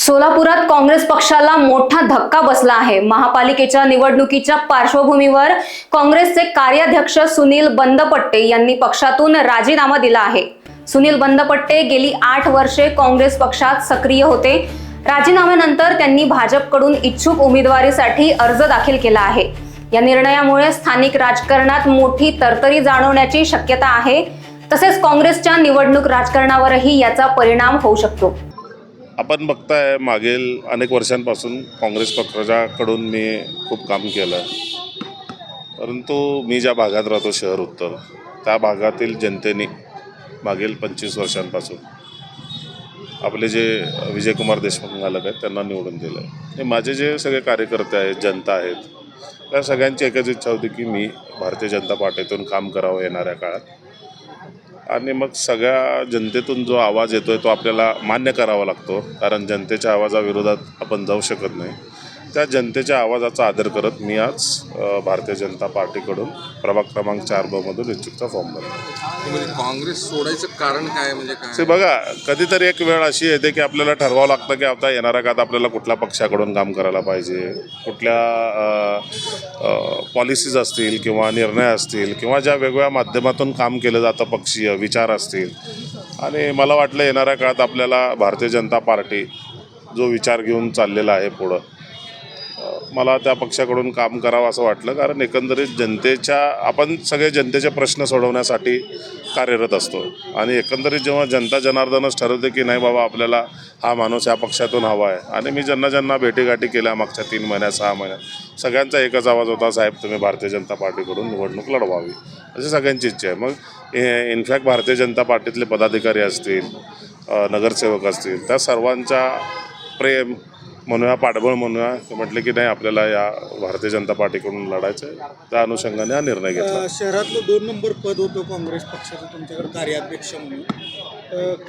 सोलापुरात काँग्रेस पक्षाला मोठा धक्का बसला आहे। महापालिकेच्या निवडणुकीच्या पार्श्वभूमीवर काँग्रेसचे कार्याध्यक्ष सुनील बंदपट्टे यांनी पक्षातून राजीनामा दिला आहे। सुनील बंदपट्टे गेली 8 वर्षे काँग्रेस पक्षात सक्रिय होते। राजीनाम्यानंतर त्यांनी भाजपकडून इच्छुक उमेदवारीसाठी अर्ज दाखल केला आहे। या निर्णयामुळे स्थानिक राजकारणात मोठी तरतरी जाणवण्याची शक्यता आहे। तसेच काँग्रेसच्या निवडणूक राजकारणावरही याचा परिणाम होऊ शकतो। आपण बघताय मागील अनेक वर्षांपासून काँग्रेस पक्षाकडून मी खूप काम केलं, परंतु मी ज्या भागात राहतो शहर उत्तर, त्या भागातील जनतेने मागील 25 वर्षांपासून आपले जे विजयकुमार देशमुख मालक आहेत त्यांना निवडून दिलं आहे। माझे जे सगळे कार्यकर्ते आहेत, जनता आहेत, त्या सगळ्यांची एकच इच्छा होती की मी भारतीय जनता पार्टीतून काम करावं येणाऱ्या काळात। आणि मग सगळ्या जनतेतून जो आवाज येतोय तो आपल्याला मान्य करावा लागतो, कारण जनतेच्या आवाजाविरोधात आपण जाऊ शकत नाही। त्या जनतेच्या आवाजाचा आदर करत मी आज भारतीय जनता पार्टीकडून प्रभाग क्रमांक 4 मधून इच्छुकचा फॉर्म भरला। म्हणजे काँग्रेस सोडायचं कारण काय, म्हणजे काय? बघा, कधीतरी एक वेळ अशी येते की आपल्याला ठरवावं लागतं की आता येणाऱ्या काळात आपल्याला कुठल्या पक्षाकडून काम करायला पाहिजे, कुठल्या पॉलिसीज असतील किंवा निर्णय असतील किंवा ज्या वेगवेगळ्या माध्यमातून काम केलं जातं, पक्षीय विचार असतील। आणि मला वाटलं येणाऱ्या काळात आपल्याला भारतीय जनता पार्टी जो विचार घेऊन चाललेला आहे पुढं, मला त्या पक्षाकडून काम करावं असं वाटलं। कारण एकंदरीत आपण सगळे जनतेचे प्रश्न सोडवण्यासाठी कार्यरत असतो आणि एकंदरीत जेव्हा जनता जनार्दनच ठरवते की नाही बाबा आपल्याला हा माणूस या पक्षातून हवा आहे। आणि मी ज्यांना भेटीगाठी केल्या मागच्या 3 महिन्यात 6 महिन्यात, सगळ्यांचा एकच आवाज होता, साहेब तुम्ही भारतीय जनता पार्टीकडून निवडणूक लढवावी, अशी सगळ्यांची इच्छा आहे। मग इनफॅक्ट भारतीय जनता पार्टीतले पदाधिकारी असतील, नगरसेवक असतील, त्या सर्वांच्या प्रेम म्हणूया, पाठबळ म्हणूया, म्हटलं की नाही आपल्याला या भारतीय जनता पार्टीकडून लढायचं आहे। त्या अनुषंगाने हा निर्णय घेतला। शहरातलं 2 नंबर पद होतं काँग्रेस पक्षाचं तुमच्याकडे कार्याध्यक्ष म्हणून,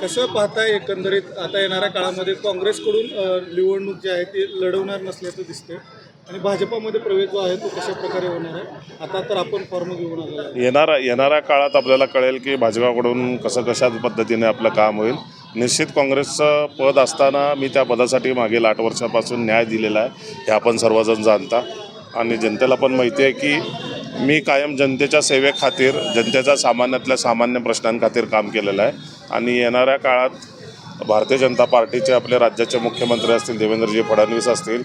कसं पाहताय एकंदरीत आता येणाऱ्या काळामध्ये काँग्रेसकडून निवडणूक जी आहे ती लढवणार नसल्याचं दिसते आणि भाजपामध्ये प्रवेश जो आहे तो कशा प्रकारे होणार आहे? आता तर आपण फॉर्म घेऊन आलो, येणाऱ्या काळात आपल्याला कळेल की भाजपाकडून कशा पद्धतीने आपलं काम होईल। निश्चित काँग्रेसचं पद असताना मी त्या पदासाठी मागील 8 वर्षापासून न्याय दिलेला आहे, हे आपण सर्वजण जाणता। आणि जनतेला पण माहिती आहे की मी कायम जनतेच्या सेवेखातीर, जनतेच्या सामान्यातल्या सामान्य प्रश्नांखातीर काम केलेलं आहे। आणि येणाऱ्या काळात भारतीय जनता पार्टीचे आपले राज्याचे मुख्यमंत्री असतील देवेंद्रजी फडणवीस असतील,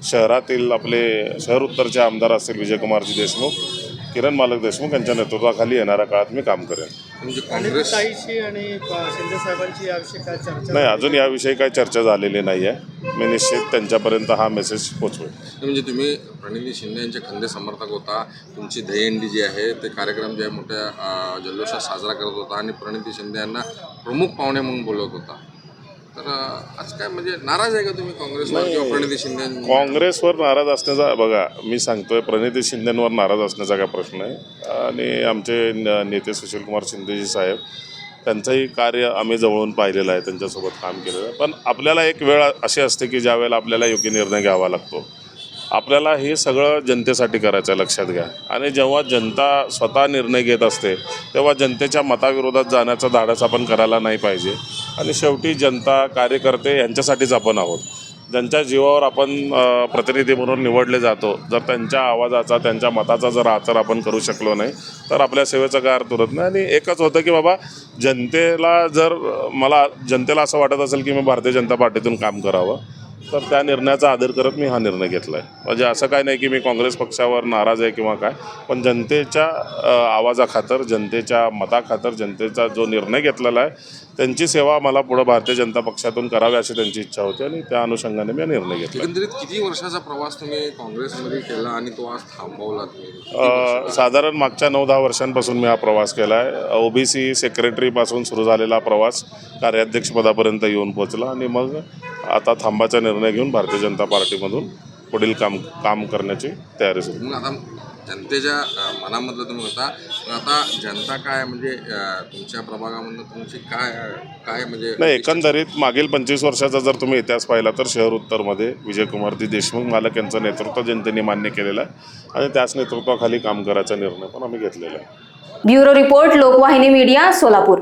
शहरातील आपले शहर उत्तरचे आमदार असतील विजयकुमारजी देशमुख, किरण मालक देशमुख यांच्या नेतृत्वाखाली येणाऱ्या काळात मी काम करेन। म्हणजे काँग्रेस आणि शिंदे साहेबांची याविषयी काय चर्चा नाही, अजून याविषयी काही चर्चा झालेली नाही आहे। मी निश्चित त्यांच्यापर्यंत हा मेसेज पोचवेल। म्हणजे तुम्ही प्रणिती शिंदे यांचे खंदे समर्थक होता, तुमची दहीहंडी जी आहे ते कार्यक्रम जे आहे मोठ्या जल्लोषात साजरा करत होता आणि प्रणिती शिंदे यांना प्रमुख पाहुणे म्हणून बोलवत होता, तर आज काय म्हणजे नाराज आहे का तुम्ही काँग्रेसवर किंवा प्रणिती शिंदे? काँग्रेसवर नाराज असण्याचा, बघा मी सांगतोय, प्रणिती शिंदेंवर नाराज असण्याचा काय प्रश्न आहे। आणि आमचे नेते सुशीलकुमार शिंदेजी साहेब, त्यांचंही कार्य आम्ही जवळून पाहिलेलं आहे, त्यांच्यासोबत काम केलेलं आहे। पण आपल्याला एक वेळ अशी असते की ज्या वेळेला आपल्याला योग्य निर्णय घ्यावा लागतो। आपल्याला हे सगळं जनतेसाठी करायचं आहे, लक्षात घ्या। आणि जेव्हा जनता स्वतः निर्णय घेत असते तेव्हा जनतेच्या मताविरोधात जाण्याचं धाडस आपण करायला नाही पाहिजे। आणि शेवटी जनता, कार्यकर्ते यांच्यासाठीच आपण आहोत, ज्यांच्या जीवावर आपण प्रतिनिधी म्हणून निवडले जातो। जर त्यांच्या आवाजाचा, त्यांच्या मताचा जर आदर आपण करू शकलो नाही तर आपल्या सेवेचा काय अर्थ उरत नाही। आणि एकच होतं की बाबा जनतेला असं वाटत असेल की मी भारतीय जनता पार्टीतून काम करावं, तर त्या निर्णयाचा आदर करत मी हा निर्णय घेतला आहे। म्हणजे असं काय नाही की मी काँग्रेस पक्षावर नाराज आहे किंवा काय, पण जनतेच्या आवाजाखातर, जनतेच्या मताखातर, जनतेचा जो निर्णय घेतलेला आहे त्यांची सेवा मला पुढं भारतीय जनता पक्षातून करावी अशी त्यांची इच्छा होती आणि त्या अनुषंगाने मी हा निर्णय घेतला। एकंदरीत किती वर्षाचा प्रवास तुम्ही काँग्रेसमध्ये केला आणि तो आज थांबवला तुम्ही? साधारण मागच्या 9-10 वर्षांपासून मी हा प्रवास केला आहे। OBC सेक्रेटरीपासून सुरू झालेला प्रवास कार्याध्यक्षपदापर्यंत येऊन पोचला आणि मग आता थांबाचा निर्णय घेऊन भारतीय जनता पार्टीमधून पुढील काम करण्याची तयारी सुरू। म्हणून आता जनतेच्या मनामधलं तुम्ही होता, आता जनता काय म्हणजे तुमच्या प्रभागामधून तुमची काय म्हणजे नाही, एकंदरीत मागील 25 वर्षाचा जर तुम्ही इतिहास पाहिला तर शहर उत्तरमध्ये विजयकुमारजी देशमुख मालक यांचं नेतृत्व जनतेने मान्य केलेलं आहे आणि त्याच नेतृत्वाखाली काम करायचा निर्णय पण आम्ही घेतलेला आहे। Bureau report, Lokvahini media, Solapur.